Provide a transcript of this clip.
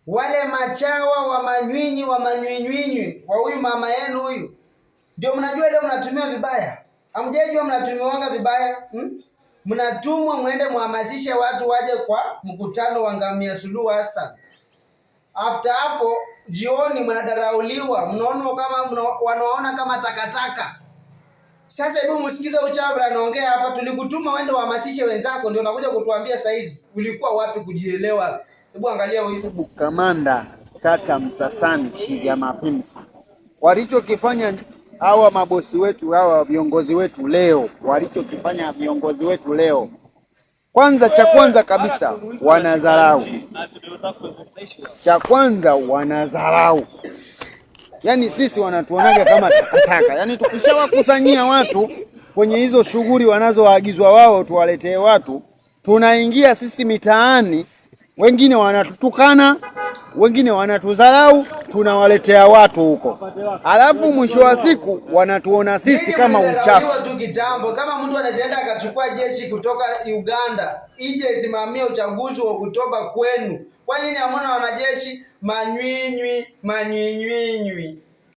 Wale machawa wa manywinywi wa huyu mama yenu huyu, ndio mnajua leo mnatumia vibaya. Hamjajua mnatumiwanga vibaya? Mnatumwa muende muhamasishe watu waje kwa mkutano wa Ngamia Suluhu Hassan. After hapo jioni mnadarauliwa, wanaona kama takataka. Sasa hebu msikize Uchabra anaongea hapa. Tulikutuma uende uhamasishe wenzako, ndio unakuja kutuambia saizi ulikuwa wapi kujielewa. Hebu angalia hizo kamanda kata Msasani Shija Mapimsi. Walichokifanya hawa mabosi wetu, hawa viongozi wetu leo, walichokifanya viongozi wetu leo, cha kwanza kabisa wanadharau. Yaani sisi wanatuonaga kama takataka. Yaani tukishawakusanyia watu kwenye hizo shughuli wanazoagizwa wao tuwaletee watu, tunaingia sisi mitaani, wengine wanatutukana, wengine wanatudharau, tunawaletea watu huko. Alafu mwisho wa siku wanatuona sisi kama uchafu. Tu kitambo kama mtu anaenda akachukua jeshi kutoka Uganda ije isimamie uchaguzi wa Oktoba kwenu. Kwa nini hamna wanajeshi? Manywinywi.